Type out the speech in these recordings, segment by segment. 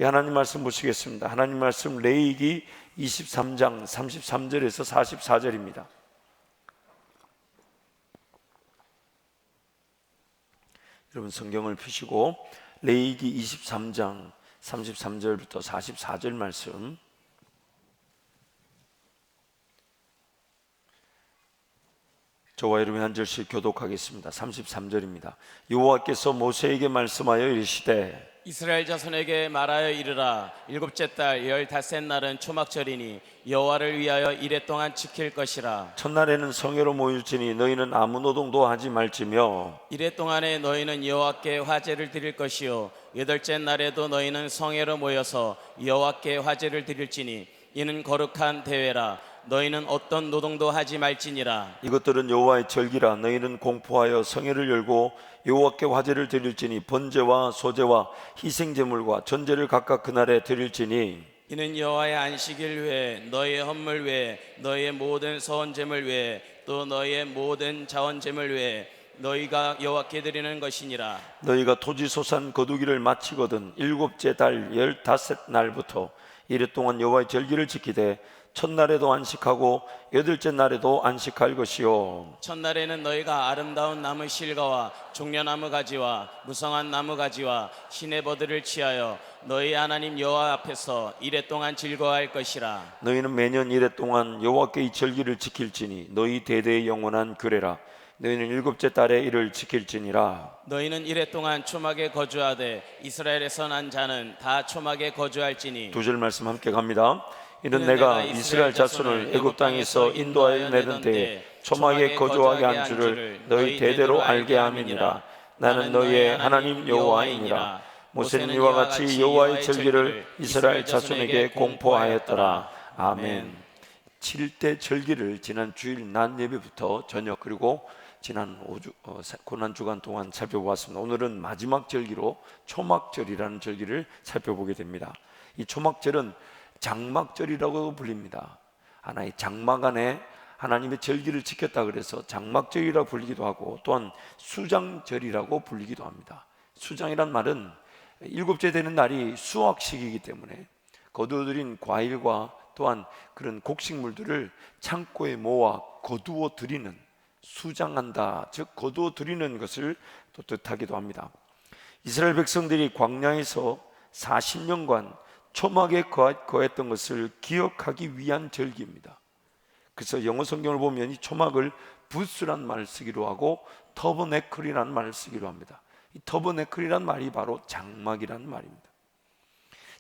하나님 말씀 보시겠습니다. 하나님 말씀 레위기 23장 33절에서 44절입니다. 여러분 성경을 펴시고 레위기 23장 33절부터 44절 말씀, 저와 여러분이 한 절씩 교독하겠습니다. 33절입니다. 여호와께서 모세에게 말씀하여 이르시되 이스라엘 자손에게 말하여 이르라. 일곱째 달 15째 날은 초막절이니 여호와를 위하여 이레 동안 지킬 것이라. 첫날에는 성회로 모일지니 너희는 아무 노동도 하지 말지며 이레 동안에 너희는 여호와께 화제를 드릴 것이요 여덟째 날에도 너희는 성회로 모여서 여호와께 화제를 드릴지니 이는 거룩한 대회라. 너희는 어떤 노동도 하지 말지니라. 이것들은 여호와의 절기라. 너희는 공포하여 성회를 열고 여호와께 화제를 드릴지니 번제와 소제와 희생제물과 전제를 각각 그날에 드릴지니 이는 여호와의 안식일 외에 너희의 헌물 외에 너희의 모든 서원제물 외에 또 너희의 모든 자원제물 외에 너희가 여호와께 드리는 것이니라. 너희가 토지소산 거두기를 마치거든 일곱째 달 15날부터 이래 동안 여호와의 절기를 지키되 첫날에도 안식하고 여덟째 날에도 안식할 것이요 첫날에는 너희가 아름다운 나무 실과와 종려나무 가지와 무성한 나무 가지와 시내버들을 취하여 너희 하나님 여호와 앞에서 이레 동안 즐거워할 것이라. 너희는 매년 이래 동안 여호와께 이 절기를 지킬지니 너희 대대의 영원한 규례라. 너희는 일곱째 달에 이를 지킬지니라. 너희는 이레 동안 초막에 거주하되 이스라엘에서 난 자는 다 초막에 거주할지니. 두 절 말씀 함께 갑니다. 이는 내가 이스라엘 자손을 애굽 땅에서 인도하여 내던 때에 초막에 거주하게 한 줄을 너희 대대로 알게 함이니라. 나는 너희의 하나님 여호와이니라. 모세는 이와 같이 여호와의 절기를 이스라엘 자손에게 공포하였더라. 아멘. 7대 절기를 지난 주일 낮 예배부터 저녁 그리고 지난 고난 주간 동안 살펴보았습니다. 오늘은 마지막 절기로 초막절이라는 절기를 살펴보게 됩니다. 이 초막절은 장막절이라고 불립니다. 하나의 장막 안에 하나님의 절기를 지켰다 그래서 장막절이라고 불리기도 하고 또한 수장절이라고 불리기도 합니다. 수장이란 말은 일곱째 되는 날이 수확식이기 때문에 거두어들인 과일과 또한 그런 곡식물들을 창고에 모아 거두어 드리는, 수장한다, 즉 거두어 드리는 것을 또 뜻하기도 합니다. 이스라엘 백성들이 광야에서 40년간 초막에 거했던 것을 기억하기 위한 절기입니다. 그래서 영어 성경을 보면 이 초막을 부스란 말을 쓰기로 하고 터버네클이라는 말을 쓰기로 합니다. 이 터버네클이라는 말이 바로 장막이라는 말입니다.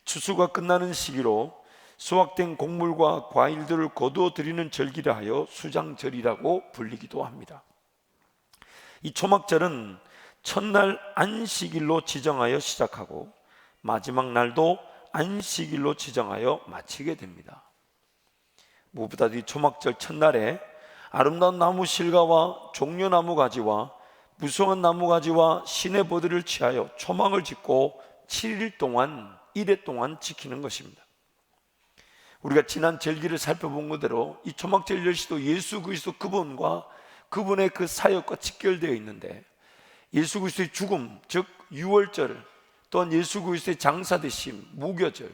추수가 끝나는 시기로 수확된 곡물과 과일들을 거두어 드리는 절기라 하여 수장절이라고 불리기도 합니다. 이 초막절은 첫날 안식일로 지정하여 시작하고 마지막 날도 안식일로 지정하여 마치게 됩니다. 무엇보다도 이 초막절 첫날에 아름다운 나무 실과와 종려나무 가지와 무성한 나무 가지와 시내버들을 취하여 초막을 짓고 7일 동안 1회 동안 지키는 것입니다. 우리가 지난 절기를 살펴본 그대로 이 초막절 열시도 예수 그리스도 그분과 그분의 그 사역과 직결되어 있는데 예수 그리스도의 죽음 즉 유월절, 또한 예수 그리스도의 장사되심 무교절,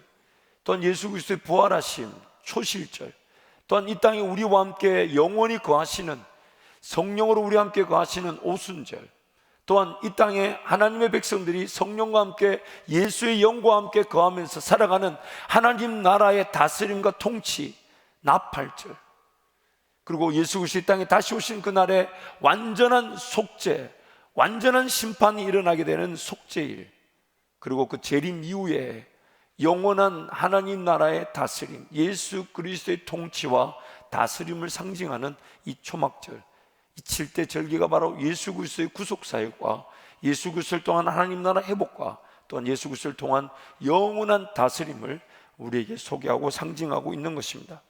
또한 예수 그리스도의 부활하심 초실절, 또한 이 땅에 우리와 함께 영원히 거하시는 성령으로 우리와 함께 거하시는 오순절, 또한 이 땅에 하나님의 백성들이 성령과 함께 예수의 영과 함께 거하면서 살아가는 하나님 나라의 다스림과 통치 나팔절, 그리고 예수 그리스도 이 땅에 다시 오신 그날에 완전한 속죄, 완전한 심판이 일어나게 되는 속죄일, 그리고 그 재림 이후에 영원한 하나님 나라의 다스림, 예수 그리스도의 통치와 다스림을 상징하는 이 초막절, 이 7대 절기가 바로 예수 그리스도의 구속사역과 예수 그리스도를 통한 하나님 나라 회복과 또한 예수 그리스도를 통한 영원한 다스림을 우리에게 소개하고 상징하고 있는 것입니다.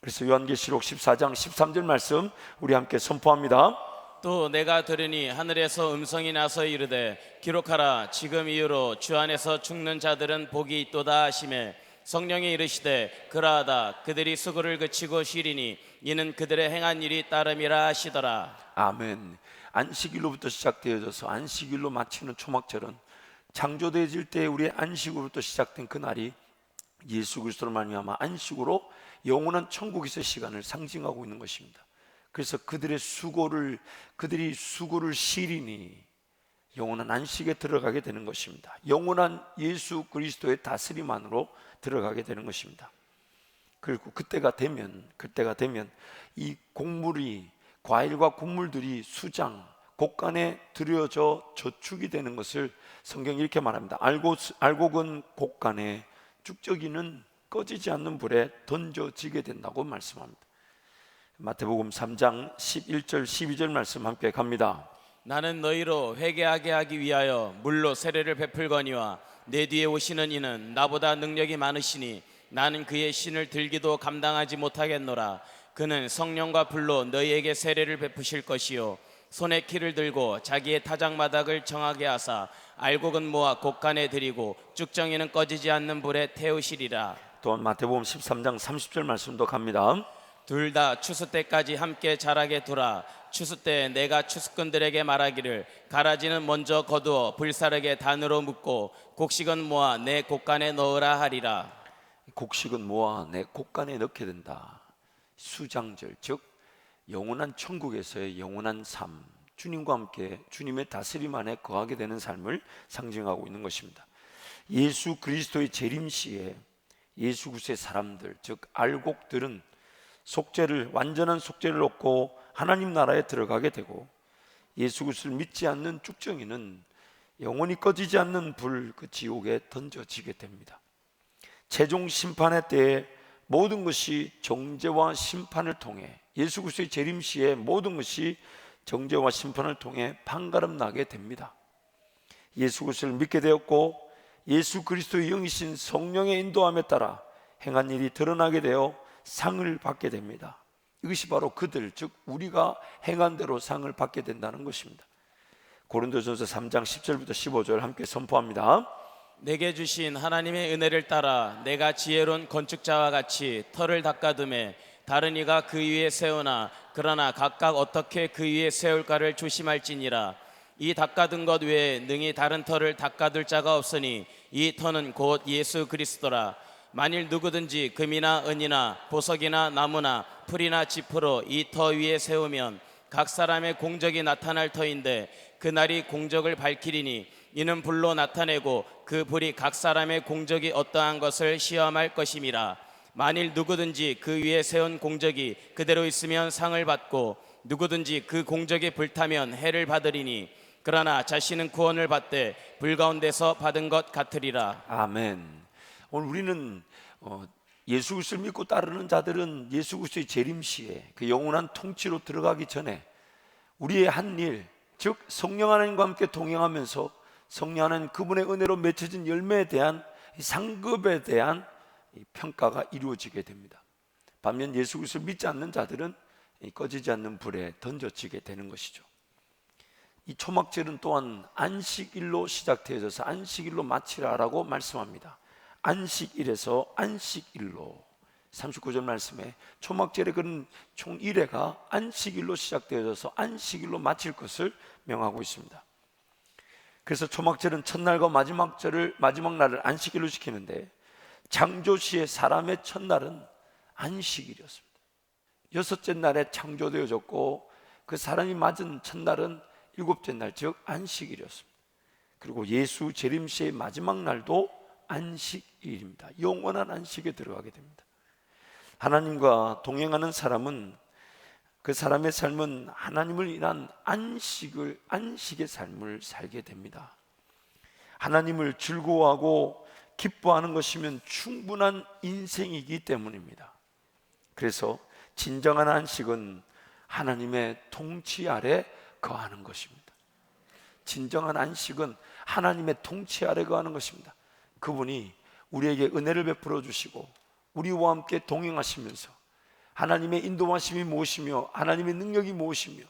그래서 요한계시록 14장 13절 말씀 우리 함께 선포합니다. 또 내가 들으니 하늘에서 음성이 나서 이르되 기록하라. 지금 이후로 주 안에서 죽는 자들은 복이 있도다 하시매 성령이 이르시되 그러하다. 그들이 수고를 그치고 쉬리니 이는 그들의 행한 일이 따름이라 하시더라. 아멘. 안식일로부터 시작되어져서 안식일로 마치는 초막절은 창조되어질 때 우리의 안식으로부터 시작된 그 날이 예수 그리스도로 말미암아 안식으로 영원한 천국에서의 시간을 상징하고 있는 것입니다. 그래서 그들이 수고를 시리니 영원한 안식에 들어가게 되는 것입니다. 영원한 예수 그리스도의 다스림 안으로 들어가게 되는 것입니다. 그리고 그때가 되면 이 곡물이, 과일과 곡물들이 수장 곡간에 들여져 저축이 되는 것을 성경이 이렇게 말합니다. 알곡은 곡간에, 쭉저기는 꺼지지 않는 불에 던져지게 된다고 말씀합니다. 마태복음 3장 11절 12절 말씀 함께 갑니다. 나는 너희로 회개하게 하기 위하여 물로 세례를 베풀거니와 내 뒤에 오시는 이는 나보다 능력이 많으시니 나는 그의 신을 들기도 감당하지 못하겠노라. 그는 성령과 불로 너희에게 세례를 베푸실 것이요 손에 키를 들고 자기의 타작마닥을 정하게 하사 알곡은 모아 곡간에 들이고 쭉정이는 꺼지지 않는 불에 태우시리라. 또한 마태복음 13장 30절 말씀도 갑니다. 둘 다 추수 때까지 함께 자라게 두라. 추수 때 내가 추수꾼들에게 말하기를 가라지는 먼저 거두어 불사르게 단으로 묶고 곡식은 모아 내 곡간에 넣으라 하리라. 곡식은 모아 내 곡간에 넣게 된다. 수장절, 즉 영원한 천국에서의 영원한 삶, 주님과 함께 주님의 다스림 안에 거하게 되는 삶을 상징하고 있는 것입니다. 예수 그리스도의 재림시에 예수 그리스도의 사람들, 즉 알곡들은 완전한 속죄를 얻고 하나님 나라에 들어가게 되고, 예수 그리스도를 믿지 않는 쭉정이는 영원히 꺼지지 않는 불, 그 지옥에 던져지게 됩니다. 최종 심판의 때에 모든 것이 정죄와 심판을 통해, 예수 그리스도의 재림시에 모든 것이 정죄와 심판을 통해 판가름 나게 됩니다. 예수 그리스도를 믿게 되었고 예수 그리스도의 영이신 성령의 인도함에 따라 행한 일이 드러나게 되어 상을 받게 됩니다. 이것이 바로 그들, 즉 우리가 행한 대로 상을 받게 된다는 것입니다. 고린도전서 3장 10절부터 15절 함께 선포합니다. 내게 주신 하나님의 은혜를 따라 내가 지혜로운 건축자와 같이 터를 닦아둠에 다른 이가 그 위에 세우나 그러나 각각 어떻게 그 위에 세울까를 조심할지니라. 이 닦아둔 것 외에 능히 다른 터를 닦아둘 자가 없으니 이 터는 곧 예수 그리스도라. 만일 누구든지 금이나 은이나 보석이나 나무나 풀이나 짚으로 이 터 위에 세우면 각 사람의 공적이 나타날 터인데 그날이 공적을 밝히리니 이는 불로 나타내고 그 불이 각 사람의 공적이 어떠한 것을 시험할 것임이라. 만일 누구든지 그 위에 세운 공적이 그대로 있으면 상을 받고 누구든지 그 공적이 불타면 해를 받으리니 그러나 자신은 구원을 받되 불 가운데서 받은 것 같으리라. 아멘. 오늘 우리는 예수 그리스도를 믿고 따르는 자들은 예수 그리스도의 재림시에 그 영원한 통치로 들어가기 전에 우리의 한 일, 즉 성령 하나님과 함께 동행하면서 성령 하나님 그분의 은혜로 맺혀진 열매에 대한 상급에 대한 평가가 이루어지게 됩니다. 반면 예수 그리스도를 믿지 않는 자들은 꺼지지 않는 불에 던져지게 되는 것이죠. 이 초막절은 또한 안식일로 시작되어져서 안식일로 마치라라고 말씀합니다. 안식일에서 안식일로, 39절 말씀에 초막절의 그런 총 1회가 안식일로 시작되어져서 안식일로 마칠 것을 명하고 있습니다. 그래서 초막절은 첫날과 마지막 날을 안식일로 지키는데 창조시의 사람의 첫날은 안식일이었습니다. 여섯째 날에 창조되어졌고 그 사람이 맞은 첫날은 일곱째 날, 즉 안식일이었습니다. 그리고 예수 재림시의 마지막 날도 안식일입니다. 영원한 안식에 들어가게 됩니다. 하나님과 동행하는 사람은 그 사람의 삶은 하나님을 인한 안식의 삶을 살게 됩니다. 하나님을 즐거워하고 기뻐하는 것이면 충분한 인생이기 때문입니다. 그래서 진정한 안식은 하나님의 통치 아래 거하는 것입니다. 진정한 안식은 하나님의 통치 아래 거하는 것입니다. 그분이 우리에게 은혜를 베풀어 주시고 우리와 함께 동행하시면서 하나님의 인도하심이 무엇이며 하나님의 능력이 무엇이며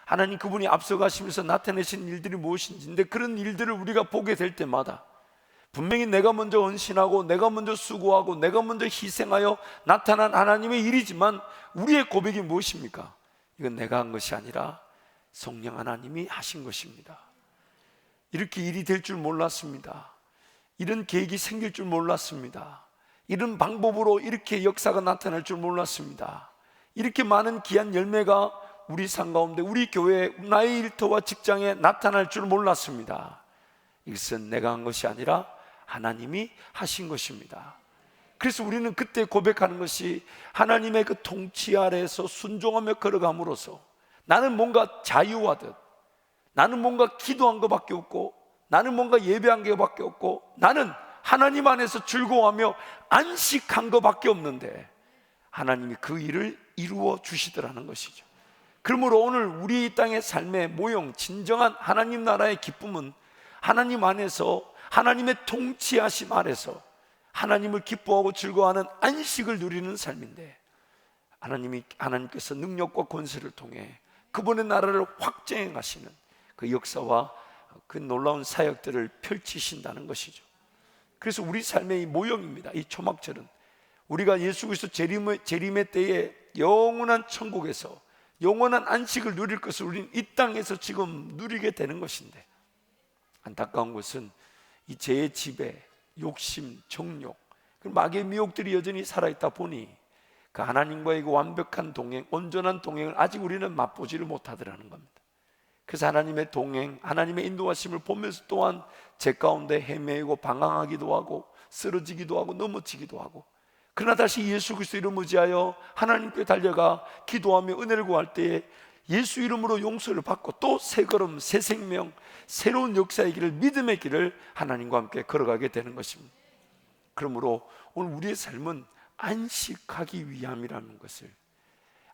하나님 그분이 앞서가시면서 나타내신 일들이 무엇인지인데, 그런 일들을 우리가 보게 될 때마다 분명히 내가 먼저 헌신하고 내가 먼저 수고하고 내가 먼저 희생하여 나타난 하나님의 일이지만 우리의 고백이 무엇입니까? 이건 내가 한 것이 아니라 성령 하나님이 하신 것입니다. 이렇게 일이 될 줄 몰랐습니다. 이런 계획이 생길 줄 몰랐습니다. 이런 방법으로 이렇게 역사가 나타날 줄 몰랐습니다. 이렇게 많은 귀한 열매가 우리 삶 가운데, 우리 교회, 나의 일터와 직장에 나타날 줄 몰랐습니다. 이것은 내가 한 것이 아니라 하나님이 하신 것입니다. 그래서 우리는 그때 고백하는 것이, 하나님의 그 통치 아래에서 순종하며 걸어감으로써 나는 뭔가 자유하듯, 나는 뭔가 기도한 것밖에 없고, 나는 뭔가 예배한 것밖에 없고, 나는 하나님 안에서 즐거워하며 안식한 것밖에 없는데 하나님이 그 일을 이루어 주시더라는 것이죠. 그러므로 오늘 우리 이 땅의 삶의 모형, 진정한 하나님 나라의 기쁨은 하나님 안에서, 하나님의 통치하심 아래서 하나님을 기뻐하고 즐거워하는 안식을 누리는 삶인데, 하나님께서 능력과 권세를 통해 그분의 나라를 확장해 가시는 그 역사와 그 놀라운 사역들을 펼치신다는 것이죠. 그래서 우리 삶의 이 모형입니다. 이 초막절은 우리가 예수 그리스도 재림의 때에 영원한 천국에서 영원한 안식을 누릴 것을 우리는 이 땅에서 지금 누리게 되는 것인데, 안타까운 것은 이 죄의 지배, 욕심, 정욕, 마귀의 미혹들이 여전히 살아있다 보니 그 하나님과의 그 완벽한 동행, 온전한 동행을 아직 우리는 맛보지를 못하더라는 겁니다. 그래서 하나님의 동행, 하나님의 인도하심을 보면서 또한 제 가운데 헤매이고 방황하기도 하고 쓰러지기도 하고 넘어지기도 하고, 그러나 다시 예수 그리스도 이름을 의지하여 하나님께 달려가 기도하며 은혜를 구할 때에 예수 이름으로 용서를 받고 또 새 걸음, 새 생명, 새로운 역사의 길을, 믿음의 길을 하나님과 함께 걸어가게 되는 것입니다. 그러므로 오늘 우리의 삶은 안식하기 위함이라는 것을,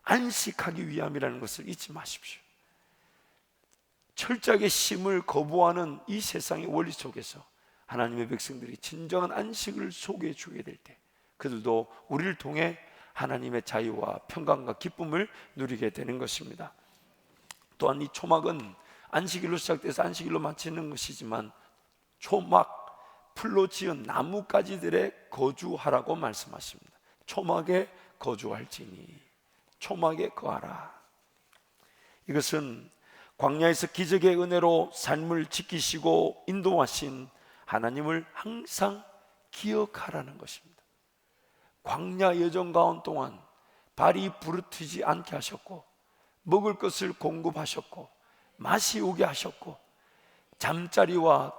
안식하기 위함이라는 것을 잊지 마십시오. 철저하게 쉼을 거부하는 이 세상의 원리 속에서 하나님의 백성들이 진정한 안식을 소개해 주게 될 때, 그들도 우리를 통해 하나님의 자유와 평강과 기쁨을 누리게 되는 것입니다. 또한 이 초막은 안식일로 시작돼서 안식일로 마치는 것이지만, 초막, 풀로 지은 나뭇가지들에 거주하라고 말씀하십니다. 초막에 거주할지니 초막에 거하라. 이것은 광야에서 기적의 은혜로 삶을 지키시고 인도하신 하나님을 항상 기억하라는 것입니다. 광야 여정 가운 동안 발이 부르트지 않게 하셨고, 먹을 것을 공급하셨고, 맛이 오게 하셨고, 잠자리와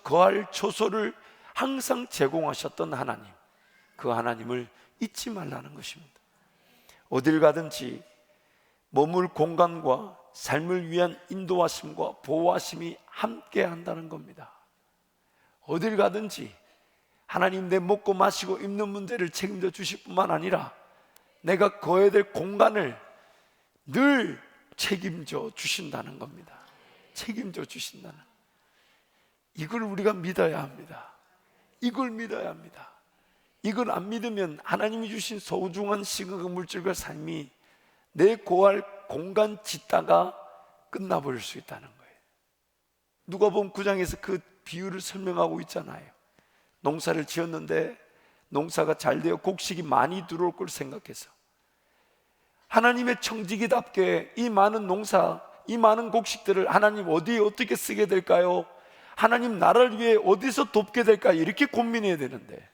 거할 초소를 항상 제공하셨던 하나님, 그 하나님을 잊지 말라는 것입니다. 어딜 가든지 머물 공간과 삶을 위한 인도하심과 보호하심이 함께 한다는 겁니다. 어딜 가든지 하나님 내 먹고 마시고 입는 문제를 책임져 주실 뿐만 아니라 내가 거해야 될 공간을 늘 책임져 주신다는 겁니다. 책임져 주신다는, 이걸 우리가 믿어야 합니다. 이걸 믿어야 합니다. 이걸 안 믿으면 하나님이 주신 소중한 시간과 물질과 삶이 내 고할 공간 짓다가 끝나버릴 수 있다는 거예요. 누가복음 9장에서 그 비유를 설명하고 있잖아요. 농사를 지었는데 농사가 잘 되어 곡식이 많이 들어올 걸 생각해서 하나님의 청지기답게 이 많은 농사, 이 많은 곡식들을 하나님 어디에 어떻게 쓰게 될까요? 하나님 나라를 위해 어디서 돕게 될까? 이렇게 고민해야 되는데,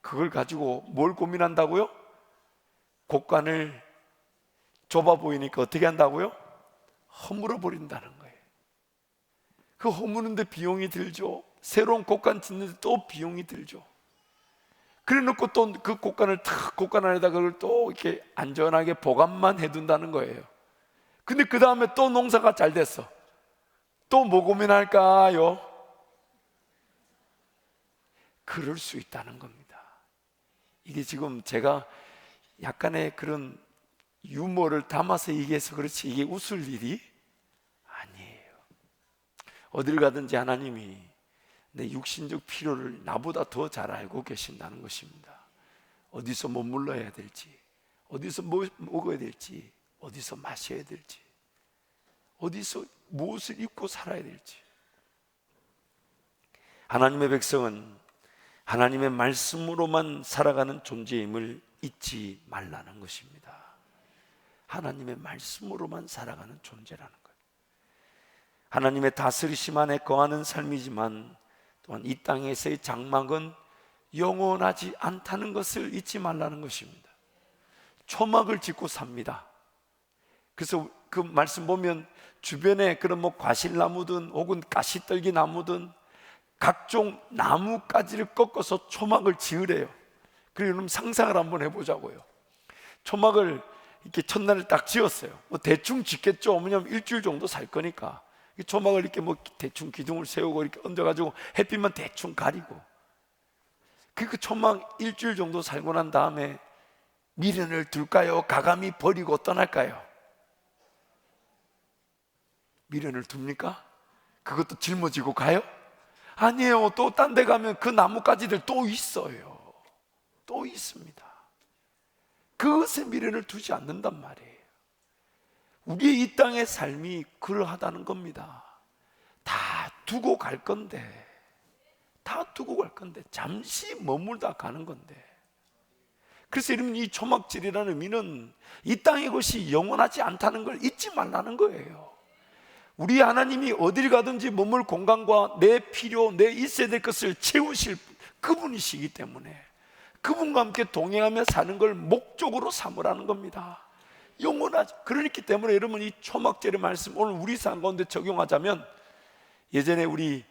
그걸 가지고 뭘 고민한다고요? 곡간을 좁아 보이니까 어떻게 한다고요? 허물어 버린다는 거예요. 그 허무는데 비용이 들죠. 새로운 곡간 짓는데 또 비용이 들죠. 그래 놓고 또 그 곡간을 탁, 곡간 안에다 그걸 또 이렇게 안전하게 보관만 해둔다는 거예요. 근데 그 다음에 또 농사가 잘 됐어. 또 뭐 고민할까요? 그럴 수 있다는 겁니다. 이게 지금 제가 약간의 그런 유머를 담아서 얘기해서 그렇지, 이게 웃을 일이 아니에요. 어딜 가든지 하나님이 내 육신적 필요를 나보다 더 잘 알고 계신다는 것입니다. 어디서 머물러야 될지, 어디서 뭐 먹어야 될지, 어디서 마셔야 될지, 어디서 무엇을 입고 살아야 될지. 하나님의 백성은 하나님의 말씀으로만 살아가는 존재임을 잊지 말라는 것입니다. 하나님의 말씀으로만 살아가는 존재라는 거예요. 하나님의 다스리심 안에 거하는 삶이지만 또한 이 땅에서의 장막은 영원하지 않다는 것을 잊지 말라는 것입니다. 초막을 짓고 삽니다. 그래서 그 말씀 보면 주변에 그런 뭐 과실나무든 혹은 가시떨기 나무든 각종 나무가지를 꺾어서 초막을 지으래요. 그리고 여러분 상상을 한번 해보자고요. 초막을 이렇게 첫날에 딱 지었어요. 뭐 대충 짓겠죠. 왜냐면 일주일 정도 살 거니까. 초막을 이렇게 뭐 대충 기둥을 세우고 이렇게 얹어가지고 햇빛만 대충 가리고. 그 초막 일주일 정도 살고 난 다음에 미련을 둘까요? 가감히 버리고 떠날까요? 미련을 둡니까? 그것도 짊어지고 가요? 아니에요. 또 딴 데 가면 그 나뭇가지들 또 있어요. 또 있습니다. 그것에 미련을 두지 않는단 말이에요. 우리의 이 땅의 삶이 그러하다는 겁니다. 다 두고 갈 건데, 잠시 머물다 가는 건데. 그래서 여러분, 이 초막질이라는 의미는 이 땅의 것이 영원하지 않다는 걸 잊지 말라는 거예요. 우리 하나님이 어딜 가든지 머물 공간과 내 필요, 내 있어야 될 것을 채우실 그분이시기 때문에 그분과 함께 동행하며 사는 걸 목적으로 삼으라는 겁니다. 영원하지. 그렇기 때문에 여러분, 이 초막절의 말씀 오늘 우리 삶 가운데 적용하자면, 예전에 우리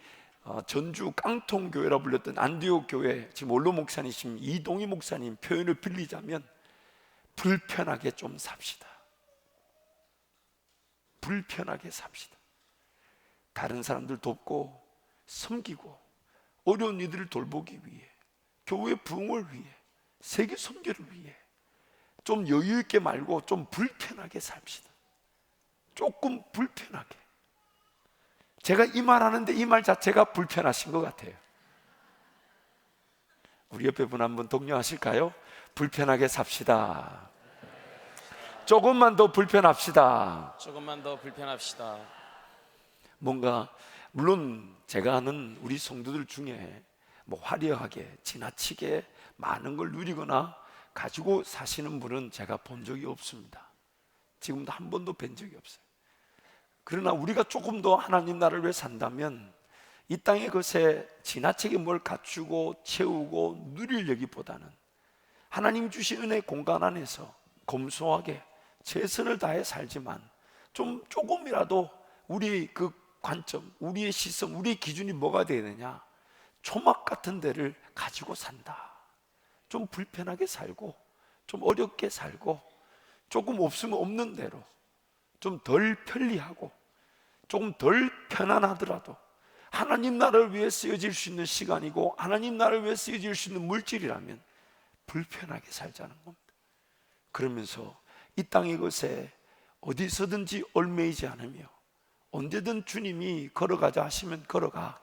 전주 깡통교회라 불렸던 안디옥 교회 지금 원로 목사님이신 이동희 목사님 표현을 빌리자면, 불편하게 좀 삽시다. 불편하게 삽시다. 다른 사람들 돕고 섬기고 어려운 이들을 돌보기 위해, 교회 부흥을 위해, 세계 선교를 위해 좀 여유 있게 말고 좀 불편하게 삽시다. 조금 불편하게. 제가 이 말 하는데 이 말 자체가 불편하신 것 같아요. 우리 옆에 분 한번 독려하실까요? 불편하게 삽시다. 조금만 더 불편합시다. 조금만 더 불편합시다. 뭔가 물론 제가 아는 우리 성도들 중에 뭐 화려하게 지나치게 많은 걸 누리거나 가지고 사시는 분은 제가 본 적이 없습니다. 지금도 한 번도 뵌 적이 없어요. 그러나 우리가 조금 더 하나님 나라를 위해 산다면 이 땅의 것에 지나치게 뭘 갖추고 채우고 누리려기보다는 하나님 주신 은혜 공간 안에서 검소하게 최선을 다해 살지만 좀 조금이라도 우리 그 관점, 우리의 시선, 우리의 기준이 뭐가 되느냐? 초막 같은 데를 가지고 산다. 좀 불편하게 살고 좀 어렵게 살고 조금 없으면 없는 대로 좀 덜 편리하고 조금 덜 편안하더라도 하나님 나라를 위해 쓰여질 수 있는 시간이고 하나님 나라를 위해 쓰여질 수 있는 물질이라면 불편하게 살자는 겁니다. 그러면서 이 땅의 것에 어디서든지 얽매이지 않으며 언제든 주님이 걸어가자 하시면 걸어가.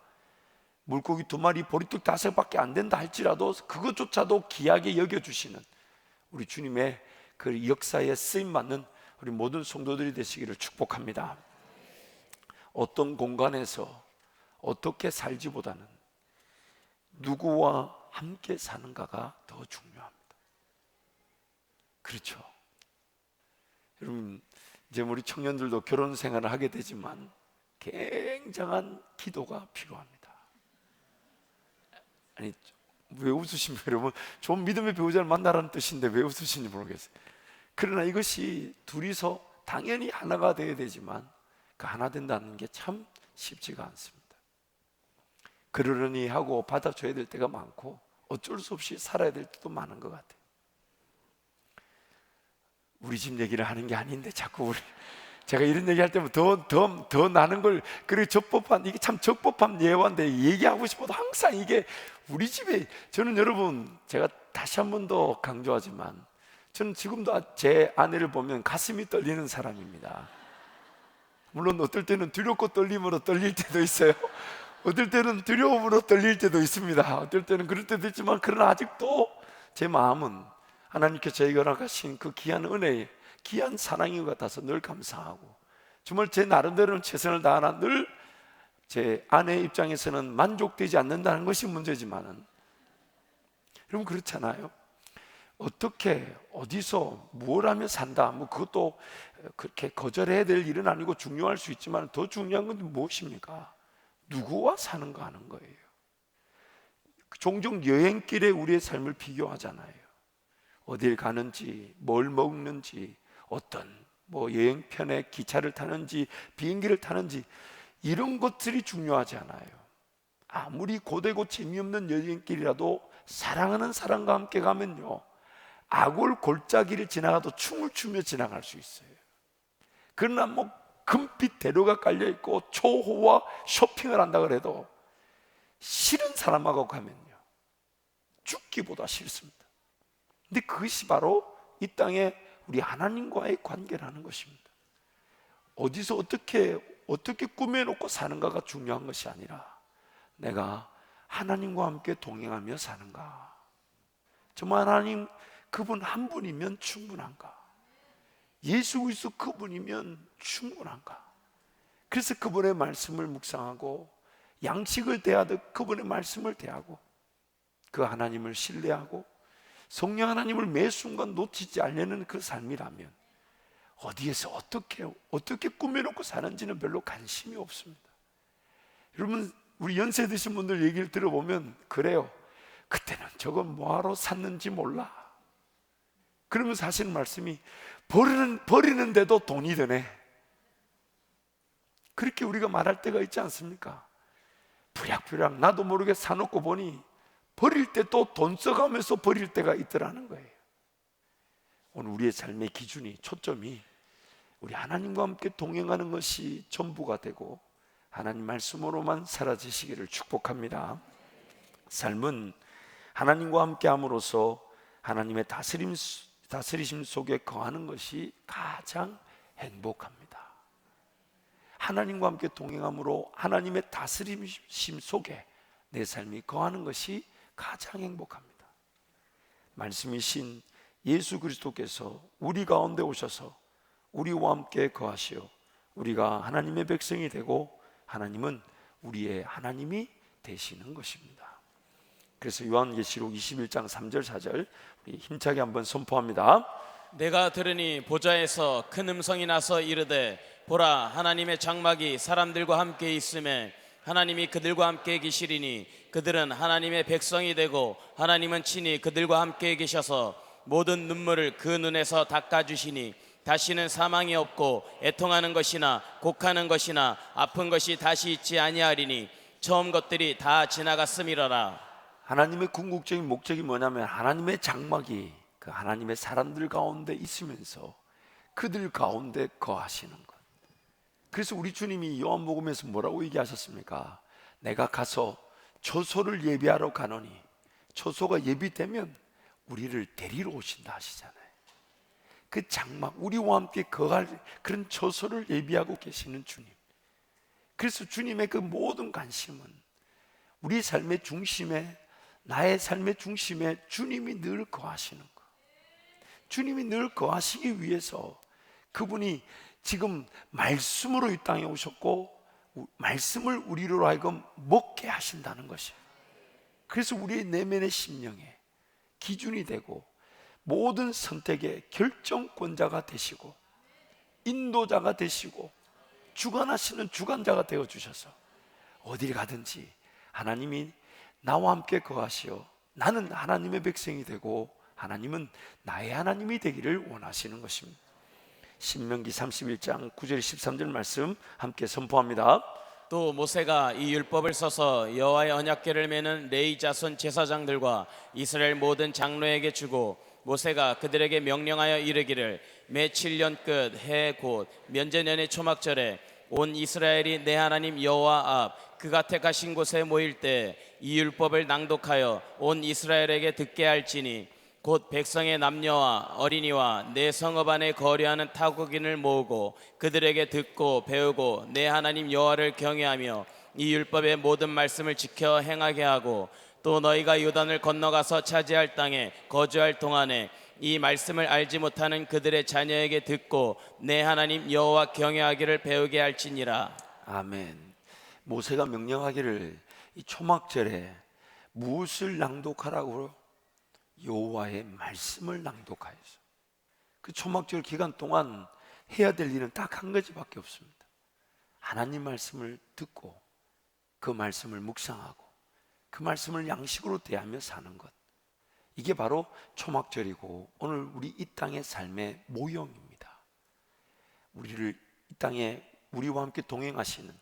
물고기 2마리 보리떡 5개밖에 안 된다 할지라도 그것조차도 귀하게 여겨주시는 우리 주님의 그 역사에 쓰임받는 우리 모든 성도들이 되시기를 축복합니다. 어떤 공간에서 어떻게 살지보다는 누구와 함께 사는가가 더 중요합니다. 그렇죠. 여러분, 이제 우리 청년들도 결혼 생활을 하게 되지만 굉장한 기도가 필요합니다. 아니, 왜 웃으십니까? 여러분, 좋은 믿음의 배우자를 만나라는 뜻인데 왜 웃으시는지 모르겠어요. 그러나 이것이 둘이서 당연히 하나가 되어야 되지만 그 하나 된다는 게 참 쉽지가 않습니다. 그러려니 하고 받아줘야 될 때가 많고 어쩔 수 없이 살아야 될 때도 많은 것 같아요. 우리 집 얘기를 하는 게 아닌데 자꾸 제가 이런 얘기 할 때면 더 나는 걸, 그리고 적법한, 이게 참 적법한 예화인데 얘기하고 싶어도 항상 이게 우리 집에, 저는 여러분, 제가 다시 한 번 더 강조하지만 저는 지금도 제 아내를 보면 가슴이 떨리는 사람입니다. 물론 어떨 때는 두렵고 떨림으로 떨릴 때도 있어요. 어떨 때는 두려움으로 떨릴 때도 있습니다. 어떨 때는 그럴 때도 있지만, 그러나 아직도 제 마음은 하나님께 저에게 허락하신 그 귀한 은혜에, 귀한 사랑인 것 같아서 늘 감사하고, 정말 제 나름대로는 최선을 다하나 늘 제 아내의 입장에서는 만족되지 않는다는 것이 문제지만은, 여러분 그렇잖아요. 어떻게 어디서 뭘 하며 산다, 뭐 그것도 그렇게 거절해야 될 일은 아니고 중요할 수 있지만 더 중요한 건 무엇입니까? 누구와 사는가 하는 거예요. 종종 여행길에 우리의 삶을 비교하잖아요. 어딜 가는지, 뭘 먹는지, 어떤 뭐 여행편에 기차를 타는지 비행기를 타는지 이런 것들이 중요하지 않아요. 아무리 고되고 재미없는 여행길이라도 사랑하는 사람과 함께 가면요, 아골 골짜기를 지나가도 춤을 추며 지나갈 수 있어요. 그러나 뭐 금빛 대로가 깔려있고 초호화 쇼핑을 한다 그래도 싫은 사람하고 가면요 죽기보다 싫습니다. 근데 그것이 바로 이 땅에 우리 하나님과의 관계라는 것입니다. 어디서 어떻게 꾸며놓고 사는가가 중요한 것이 아니라 내가 하나님과 함께 동행하며 사는가, 정말 하나님 그분 한 분이면 충분한가, 예수 그리스도 그분이면 충분한가. 그래서 그분의 말씀을 묵상하고 양식을 대하듯 그분의 말씀을 대하고 그 하나님을 신뢰하고 성령 하나님을 매 순간 놓치지 않는 그 삶이라면 어디에서 어떻게 꾸며놓고 사는지는 별로 관심이 없습니다. 여러분, 우리 연세 드신 분들 얘기를 들어보면 그래요. 그때는 저건 뭐하러 샀는지 몰라. 그러면서 하시는 말씀이 버리는데도 돈이 드네. 그렇게 우리가 말할 때가 있지 않습니까? 부랴부랴 나도 모르게 사놓고 보니 버릴 때 또 돈 써가면서 버릴 때가 있더라는 거예요. 오늘 우리의 삶의 기준이, 초점이 우리 하나님과 함께 동행하는 것이 전부가 되고 하나님 말씀으로만 사라지시기를 축복합니다. 삶은 하나님과 함께 함으로써 하나님의 다스리심 속에 거하는 것이 가장 행복합니다. 하나님과 함께 동행함으로 하나님의 다스리심 속에 내 삶이 거하는 것이 가장 행복합니다. 말씀이신 예수 그리스도께서 우리 가운데 오셔서 우리와 함께 거하시어 우리가 하나님의 백성이 되고 하나님은 우리의 하나님이 되시는 것입니다. 그래서 요한계시록 21장 3절 4절 우리 힘차게 한번 선포합니다. 내가 들으니 보좌에서 큰 음성이 나서 이르되 보라, 하나님의 장막이 사람들과 함께 있음에 하나님이 그들과 함께 계시리니 그들은 하나님의 백성이 되고 하나님은 친히 그들과 함께 계셔서 모든 눈물을 그 눈에서 닦아주시니 다시는 사망이 없고 애통하는 것이나 곡하는 것이나 아픈 것이 다시 있지 아니하리니 처음 것들이 다 지나갔음이러라. 하나님의 궁극적인 목적이 뭐냐면 하나님의 장막이 그 하나님의 사람들 가운데 있으면서 그들 가운데 거하시는 것. 그래서 우리 주님이 요한복음에서 뭐라고 얘기하셨습니까? 내가 가서 초소를 예비하러 가노니 초소가 예비되면 우리를 데리러 오신다 하시잖아요. 그 장막, 우리와 함께 거할 그런 초소를 예비하고 계시는 주님. 그래서 주님의 그 모든 관심은 우리 삶의 중심에, 나의 삶의 중심에 주님이 늘 거하시는 것. 주님이 늘 거하시기 위해서 그분이 지금 말씀으로 이 땅에 오셨고 말씀을 우리로 하여금 먹게 하신다는 것이에요. 그래서 우리의 내면의 심령에 기준이 되고 모든 선택의 결정권자가 되시고 인도자가 되시고 주관하시는 주관자가 되어주셔서 어딜 가든지 하나님이 나와 함께 거하시어 나는 하나님의 백성이 되고 하나님은 나의 하나님이 되기를 원하시는 것입니다. 신명기 31장 9절 13절 말씀 함께 선포합니다. 또 모세가 이 율법을 써서 여호와의 언약궤를 메는 레위 자손 제사장들과 이스라엘 모든 장로에게 주고 모세가 그들에게 명령하여 이르기를 매 7년 끝 해 곧 면제년의 초막절에 온 이스라엘이 내 하나님 여호와 앞 그가 택하신 곳에 모일 때 이 율법을 낭독하여 온 이스라엘에게 듣게 할지니 곧 백성의 남녀와 어린이와 내 성읍 안에 거류하는 타국인을 모으고 그들에게 듣고 배우고 내 하나님 여호와를 경외하며 이 율법의 모든 말씀을 지켜 행하게 하고 또 너희가 요단을 건너가서 차지할 땅에 거주할 동안에 이 말씀을 알지 못하는 그들의 자녀에게 듣고 내 하나님 여호와 경외하기를 배우게 할지니라. 아멘. 모세가 명령하기를 이 초막절에 무엇을 낭독하라고? 여호와의 말씀을 낭독하여서 그 초막절 기간 동안 해야 될 일은 딱 한 가지밖에 없습니다. 하나님 말씀을 듣고 그 말씀을 묵상하고 그 말씀을 양식으로 대하며 사는 것, 이게 바로 초막절이고 오늘 우리 이 땅의 삶의 모형입니다. 우리를 이 땅에 우리와 함께 동행하시는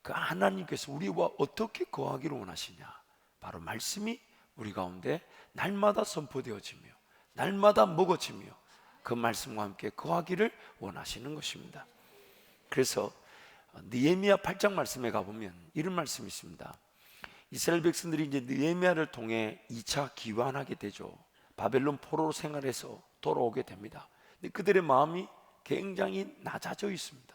그 하나님께서 우리와 어떻게 거하기를 원하시냐, 바로 말씀이 우리 가운데 날마다 선포되어지며 날마다 먹어지며 그 말씀과 함께 거하기를 원하시는 것입니다. 그래서 느헤미야 8장 말씀에 가보면 이런 말씀이 있습니다. 이스라엘 백성들이 이제 느헤미야를 통해 2차 귀환하게 되죠. 바벨론 포로 생활에서 돌아오게 됩니다. 근데 그들의 마음이 굉장히 낮아져 있습니다.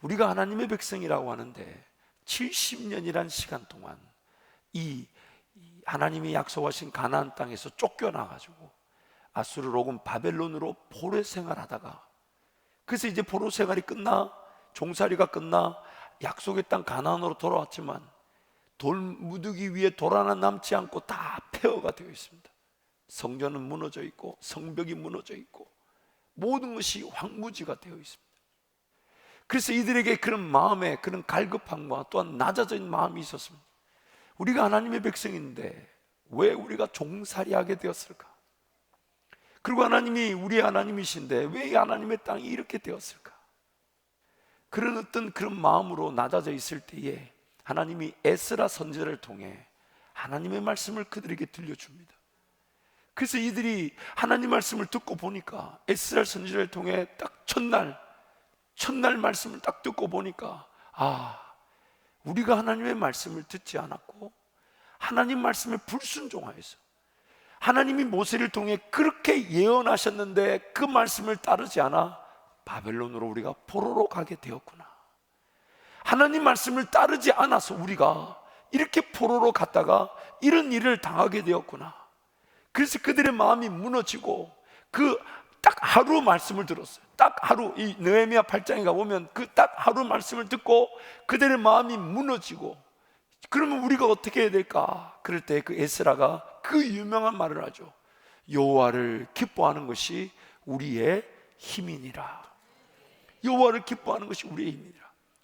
우리가 하나님의 백성이라고 하는데 70년이란 시간 동안 이 하나님이 약속하신 가나안 땅에서 쫓겨나가지고 아수르 혹은 바벨론으로 포로 생활하다가, 그래서 이제 포로 생활이 끝나 종살이가 끝나 약속의 땅 가나안으로 돌아왔지만 돌무더기 위에 돌 하나 남지 않고 다 폐허가 되어 있습니다. 성전은 무너져 있고 성벽이 무너져 있고 모든 것이 황무지가 되어 있습니다. 그래서 이들에게 그런 마음에 그런 갈급함과 또한 낮아진 마음이 있었습니다. 우리가 하나님의 백성인데 왜 우리가 종살이하게 되었을까? 그리고 하나님이 우리의 하나님이신데 왜 하나님의 땅이 이렇게 되었을까? 그런 어떤 그런 마음으로 낮아져 있을 때에 하나님이 에스라 선지자를 통해 하나님의 말씀을 그들에게 들려줍니다. 그래서 이들이 하나님 말씀을 듣고 보니까 에스라 선지자를 통해 딱 첫날 말씀을 딱 듣고 보니까, 우리가 하나님의 말씀을 듣지 않았고 하나님 말씀에 불순종하여서 하나님이 모세를 통해 그렇게 예언하셨는데 그 말씀을 따르지 않아 바벨론으로 우리가 포로로 가게 되었구나. 하나님 말씀을 따르지 않아서 우리가 이렇게 포로로 갔다가 이런 일을 당하게 되었구나. 그래서 그들의 마음이 무너지고 그 딱 하루 말씀을 들었어요. 딱 하루, 이 느헤미야 8장에 가보면 그 딱 하루 말씀을 듣고 그들의 마음이 무너지고, 그러면 우리가 어떻게 해야 될까? 그럴 때 그 에스라가 그 유명한 말을 하죠. 여호와를 기뻐하는 것이 우리의 힘이니라. 여호와를 기뻐하는 것이 우리의 힘이니라.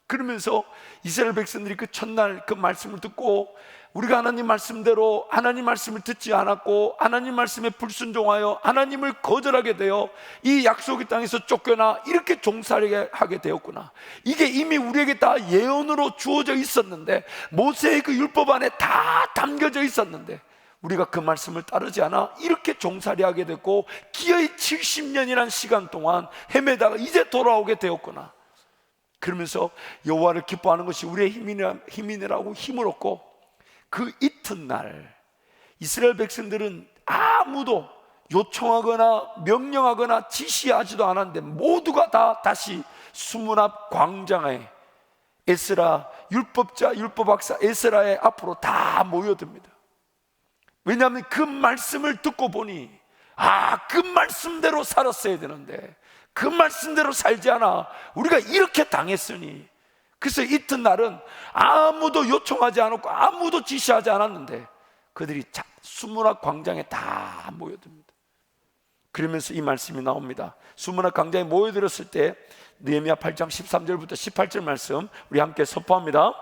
그러면서 이스라엘 백성들이 그 첫날 그 말씀을 듣고 우리가 하나님 말씀대로 하나님 말씀을 듣지 않았고 하나님 말씀에 불순종하여 하나님을 거절하게 되어 이 약속의 땅에서 쫓겨나 이렇게 종살이게 하게 되었구나. 이게 이미 우리에게 다 예언으로 주어져 있었는데, 모세의 그 율법 안에 다 담겨져 있었는데 우리가 그 말씀을 따르지 않아 이렇게 종살이하게 됐고 기어이 70년이라는 시간 동안 헤매다가 이제 돌아오게 되었구나. 그러면서 여호와를 기뻐하는 것이 우리의 힘이라고 힘을 얻고, 그 이튿날 이스라엘 백성들은 아무도 요청하거나 명령하거나 지시하지도 않았는데 모두가 다 다시 수문 앞 광장에 에스라 율법자 율법학사 에스라의 앞으로 다 모여듭니다. 왜냐하면 그 말씀을 듣고 보니 그 말씀대로 살았어야 되는데 그 말씀대로 살지 않아 우리가 이렇게 당했으니. 그래서 이튿날은 아무도 요청하지 않았고 아무도 지시하지 않았는데 그들이 수문 앞 광장에 다 모여듭니다. 그러면서 이 말씀이 나옵니다. 수문 앞 광장에 모여들었을 때 느헤미야 8장 13절부터 18절 말씀 우리 함께 선포합니다.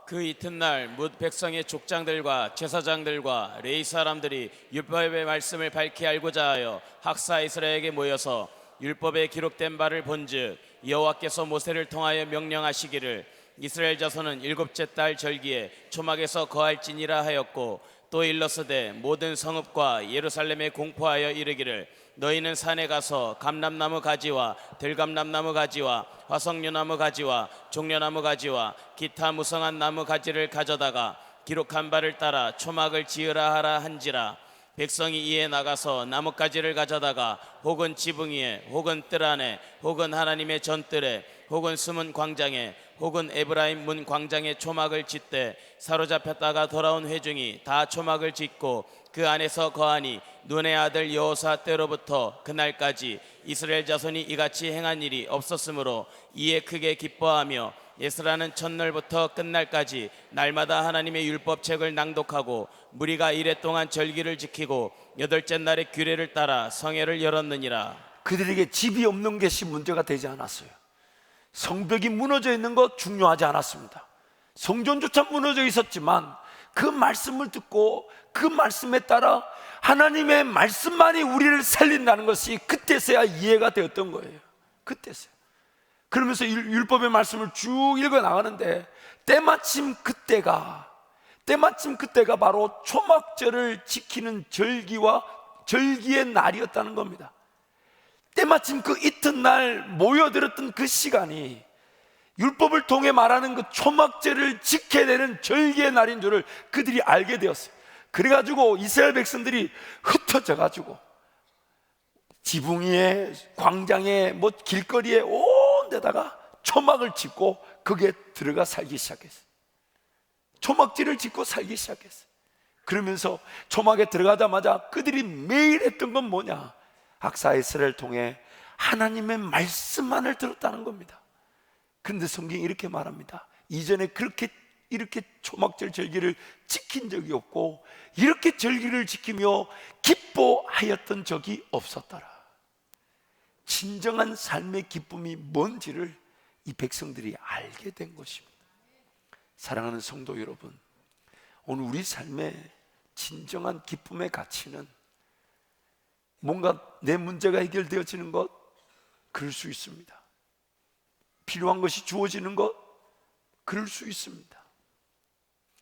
그 이튿날 뭇 백성의 족장들과 제사장들과 레위 사람들이 율법의 말씀을 밝히 알고자 하여 학사 에스라에게 모여서 율법에 기록된 바를 본즉 여호와께서 모세를 통하여 명령하시기를 이스라엘 자손은 일곱째 달 절기에 초막에서 거할지니라 하였고, 또 일러스되 모든 성읍과 예루살렘에 공포하여 이르기를 너희는 산에 가서 감람나무 가지와 들감람나무 가지와 화석류나무 가지와 종려나무 가지와 기타 무성한 나무 가지를 가져다가 기록한 바를 따라 초막을 지으라 하라 한지라. 백성이 이에 나가서 나뭇가지를 가져다가 혹은 지붕 위에 혹은 뜰 안에 혹은 하나님의 전뜰에 혹은 숨은 광장에 혹은 에브라임 문 광장에 초막을 짓되 사로잡혔다가 돌아온 회중이 다 초막을 짓고 그 안에서 거하니 눈의 아들 여호사 때로부터 그날까지 이스라엘 자손이 이같이 행한 일이 없었으므로 이에 크게 기뻐하며 예스라는 첫날부터 끝날까지 날마다 하나님의 율법책을 낭독하고 무리가 이레 동안 절기를 지키고 여덟째 날에 규례를 따라 성회를 열었느니라. 그들에게 집이 없는 것이 문제가 되지 않았어요. 성벽이 무너져 있는 것 중요하지 않았습니다. 성전조차 무너져 있었지만 그 말씀을 듣고 그 말씀에 따라 하나님의 말씀만이 우리를 살린다는 것이 그때서야 이해가 되었던 거예요. 그때서야. 그러면서 율법의 말씀을 쭉 읽어 나가는데 때마침 그때가 바로 초막절을 지키는 절기의 날이었다는 겁니다. 때마침 그 이튿날 모여들었던 그 시간이 율법을 통해 말하는 그 초막절을 지켜야 되는 절기의 날인 줄을 그들이 알게 되었어요. 그래가지고 이스라엘 백성들이 흩어져 가지고 지붕 위에, 광장에, 길거리에 온 데다가 초막을 짓고 거기에 들어가 살기 시작했어요. 초막지를 짓고 살기 시작했어요. 그러면서 초막에 들어가자마자 그들이 매일 했던 건 뭐냐? 학사 에스라를 통해 하나님의 말씀만을 들었다는 겁니다. 그런데 성경이 이렇게 말합니다. 이전에 이렇게 초막절 절기를 지킨 적이 없고 이렇게 절기를 지키며 기뻐하였던 적이 없었더라. 진정한 삶의 기쁨이 뭔지를 이 백성들이 알게 된 것입니다. 사랑하는 성도 여러분, 오늘 우리 삶의 진정한 기쁨의 가치는 뭔가 내 문제가 해결되어지는 것, 그럴 수 있습니다. 필요한 것이 주어지는 것, 그럴 수 있습니다.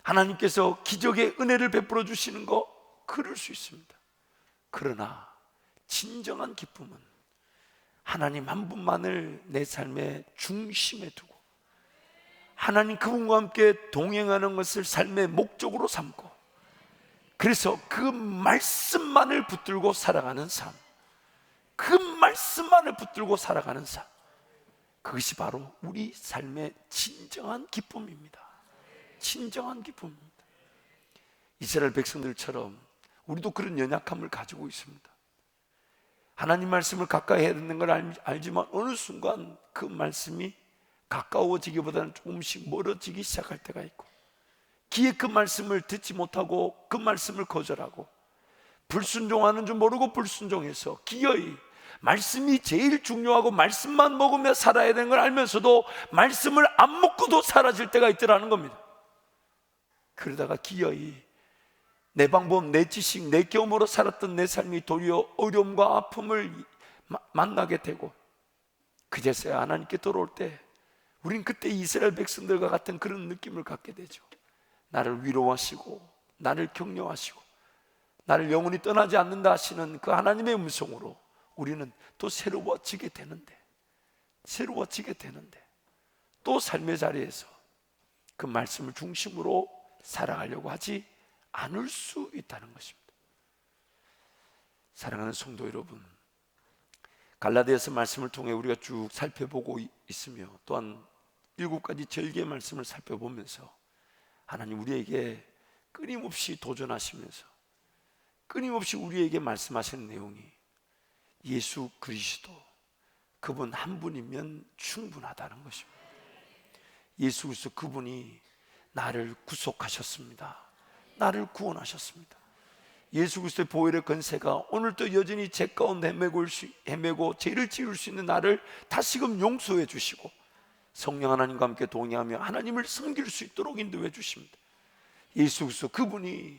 하나님께서 기적의 은혜를 베풀어 주시는 것, 그럴 수 있습니다. 그러나 진정한 기쁨은 하나님 한 분만을 내 삶의 중심에 두고 하나님 그분과 함께 동행하는 것을 삶의 목적으로 삼고 그래서 그 말씀만을 붙들고 살아가는 삶, 그 말씀만을 붙들고 살아가는 삶, 그것이 바로 우리 삶의 진정한 기쁨입니다. 진정한 기쁨입니다. 이스라엘 백성들처럼 우리도 그런 연약함을 가지고 있습니다. 하나님 말씀을 가까이 해야 되는 걸 알지만 어느 순간 그 말씀이 가까워지기보다는 조금씩 멀어지기 시작할 때가 있고 기에 그 말씀을 듣지 못하고 그 말씀을 거절하고 불순종하는 줄 모르고 불순종해서 기어이 말씀이 제일 중요하고 말씀만 먹으며 살아야 되는 걸 알면서도 말씀을 안 먹고도 사라질 때가 있더라는 겁니다. 그러다가 기어이 내 방법, 내 지식, 내 경험으로 살았던 내 삶이 도리어 어려움과 아픔을 만나게 되고 그제서야 하나님께 돌아올 때 우린 그때 이스라엘 백성들과 같은 그런 느낌을 갖게 되죠. 나를 위로하시고 나를 격려하시고 나를 영원히 떠나지 않는다 하시는 그 하나님의 음성으로 우리는 또 새로워지게 되는데 또 삶의 자리에서 그 말씀을 중심으로 살아가려고 하지 않을 수 있다는 것입니다. 사랑하는 성도 여러분, 갈라디아서 말씀을 통해 우리가 쭉 살펴보고 있으며 또한 7가지 절기의 말씀을 살펴보면서 하나님 우리에게 끊임없이 도전하시면서 끊임없이 우리에게 말씀하시는 내용이 예수 그리스도 그분 한 분이면 충분하다는 것입니다. 예수 그리스도 그분이 나를 구속하셨습니다. 나를 구원하셨습니다. 예수 그리스도의 보혈의 권세가 오늘도 여전히 죄 가운데 헤매고 죄를 지을 수 있는 나를 다시금 용서해 주시고 성령 하나님과 함께 동행하며 하나님을 섬길 수 있도록 인도해 주십니다. 예수 그리스도 그분이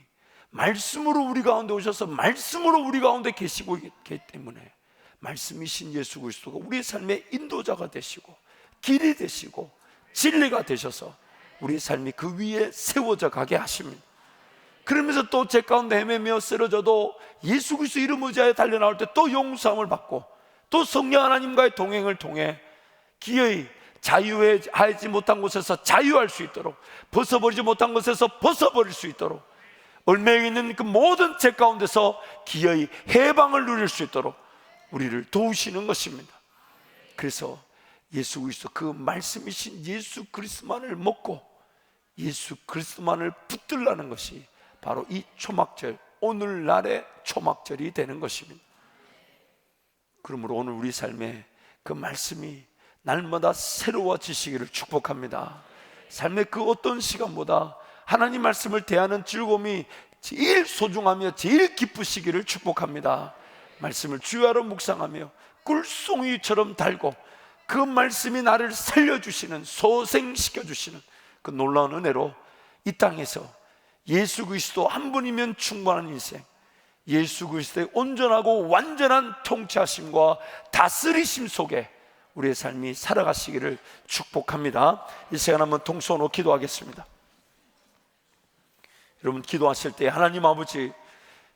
말씀으로 우리 가운데 오셔서 말씀으로 우리 가운데 계시고 있기 때문에 말씀이신 예수 그리스도가 우리의 삶의 인도자가 되시고 길이 되시고 진리가 되셔서 우리의 삶이 그 위에 세워져 가게 하십니다. 그러면서 또 죄 가운데 헤매며 쓰러져도 예수 그리스도 이름 의지하여 달려나올 때 또 용서함을 받고 또 성령 하나님과의 동행을 통해 기어이 자유하지 못한 곳에서 자유할 수 있도록 벗어버리지 못한 곳에서 벗어버릴 수 있도록 얽매여 있는 그 모든 죄 가운데서 기어이 해방을 누릴 수 있도록 우리를 도우시는 것입니다. 그래서 예수 그리스도 그 말씀이신 예수 그리스도만을 먹고 예수 그리스도만을 붙들라는 것이 바로 이 초막절, 오늘날의 초막절이 되는 것입니다. 그러므로 오늘 우리 삶에 그 말씀이 날마다 새로워지시기를 축복합니다. 삶의 그 어떤 시간보다 하나님 말씀을 대하는 즐거움이 제일 소중하며 제일 기쁘시기를 축복합니다. 말씀을 주야로 묵상하며 꿀송이처럼 달고 그 말씀이 나를 살려주시는, 소생시켜주시는 그 놀라운 은혜로 이 땅에서 예수 그리스도 한 분이면 충분한 인생, 예수 그리스도의 온전하고 완전한 통치하심과 다스리심 속에 우리의 삶이 살아가시기를 축복합니다. 이 시간 한번 통성으로 기도하겠습니다. 여러분, 기도하실 때 하나님 아버지,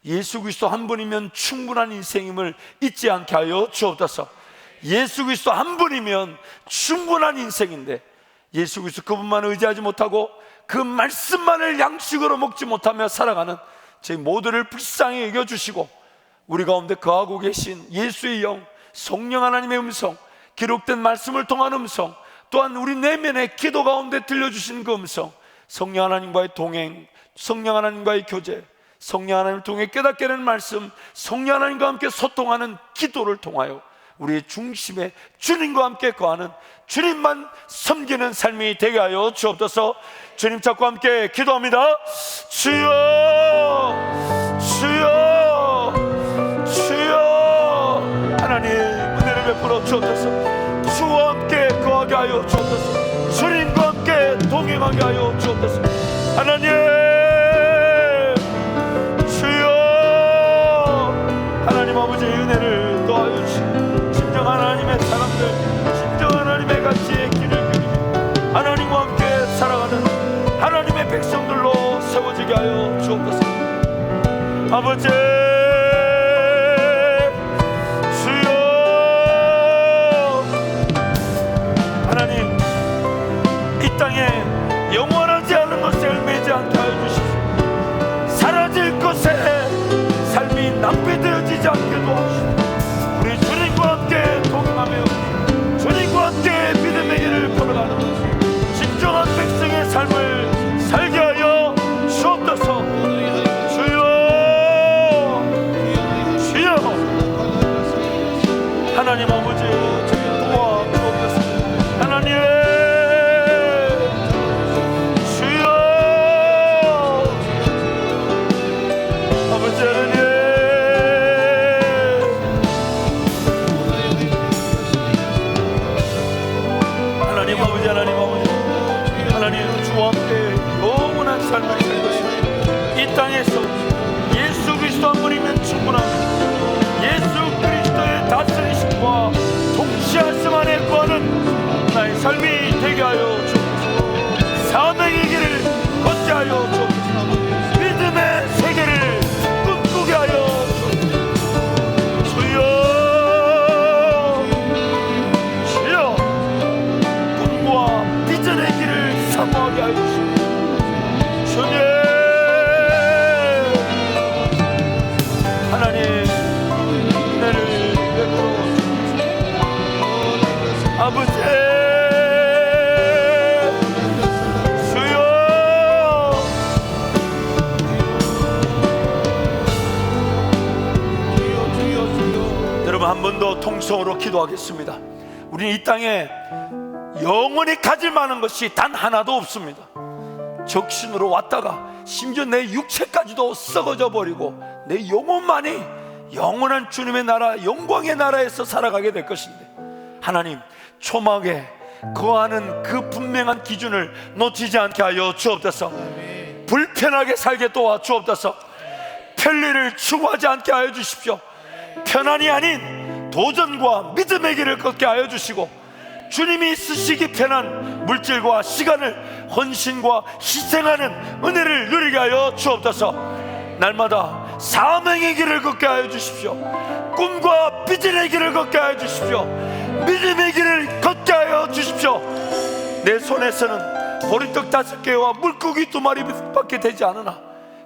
예수 그리스도 한 분이면 충분한 인생임을 잊지 않게 하여 주옵소서. 예수 그리스도 한 분이면 충분한 인생인데 예수 그리스도 그분만 의지하지 못하고 그 말씀만을 양식으로 먹지 못하며 살아가는 저희 모두를 불쌍히 여겨주시고, 우리 가운데 거하고 계신 예수의 영, 성령 하나님의 음성, 기록된 말씀을 통한 음성, 또한 우리 내면의 기도 가운데 들려주신 그 음성, 성령 하나님과의 동행, 성령 하나님과의 교제, 성령 하나님을 통해 깨닫게 되는 말씀, 성령 하나님과 함께 소통하는 기도를 통하여 우리의 중심에 주님과 함께 거하는, 주님만 섬기는 삶이 되게 하여 주옵소서. 주님 찾고 함께 기도합니다. 주여, 주여, 주여. 하나님 은혜를 베풀어 주옵소서. 주와 함께 거하게 하여 주옵소서. 주님과 함께 동행하게 하여 주옵소서. 하나님, 하나님 아버지의 은혜를 더하여 주시고, 진정한 하나님의 사람들, 진정한 하나님의 가치의 길을 그리며 하나님과 함께 살아가는 하나님의 백성들로 세워지게 하여 주옵소서. 아버지, 주여, 하나님 이 땅에 영원하지 않은 것에 얽매이지 않게 하여 주시고, 사라질 것에 삶이 낭비되어지지 않게 도와주시고, 우리 주님과 함께 동행하며 주님과 함께 믿음의 길을 걸어가는 진정한 백성의 삶을 살게 하여 주옵소서. 주여, 주여. 하나님 아버지, 저희 도와 주옵소서. 하나님, 주여, 아버지 하나님, 하나님 주와 함께 영원한 삶을 살 것입니다. 이 땅에서 예수 그리스도 한 분이면 충분합니다. 예수 그리스도의 다스리심과 통치하심 안에 거하는 나의 삶이 되게 하여 주옵소서. 사명의 길을 걷게 하여 주옵소서. 믿음의 세계를 꿈꾸게 하여 주옵소서. 주여, 주여. 꿈과 비전의 길을 사모하게 하여 주시옵소서. 주님, 하나님 은혜를 베풀어 주옵소서. 아버지, 주여, 여러분 한 번 더 통성으로 기도하겠습니다. 우리는 이 땅에 영원히 가질 만한 것이 단 하나도 없습니다. 적신으로 왔다가 심지어 내 육체까지도 썩어져 버리고 내 영혼만이 영원한 주님의 나라, 영광의 나라에서 살아가게 될 것인데, 하나님 초막에 거하는 그 분명한 기준을 놓치지 않게 하여 주옵소서. 불편하게 살게 도와 주옵소서. 편리를 추구하지 않게 하여 주십시오. 편안이 아닌 도전과 믿음의 길을 걷게 하여 주시고, 주님이 쓰시기 편한 물질과 시간을 헌신과 희생하는 은혜를 누리게 하여 주옵소서. 날마다 사명의 길을 걷게 하여 주십시오. 꿈과 비전의 길을 걷게 하여 주십시오. 믿음의 길을 걷게 하여 주십시오. 내 손에서는 보리떡 5개와 물고기 2마리밖에 되지 않으나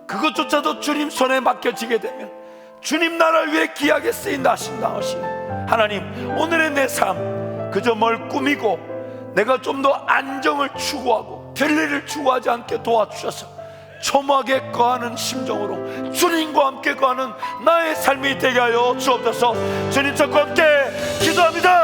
그것조차도 주님 손에 맡겨지게 되면 주님 나라를 위해 귀하게 쓰인다 하신다 하시니, 하나님 오늘의 내 삶 그저 뭘 꾸미고 내가 좀 더 안정을 추구하고 편리를 추구하지 않게 도와주셔서 초막에 거하는 심정으로 주님과 함께 거하는 나의 삶이 되게 하여 주옵소서. 주님 찾고 함께 기도합니다.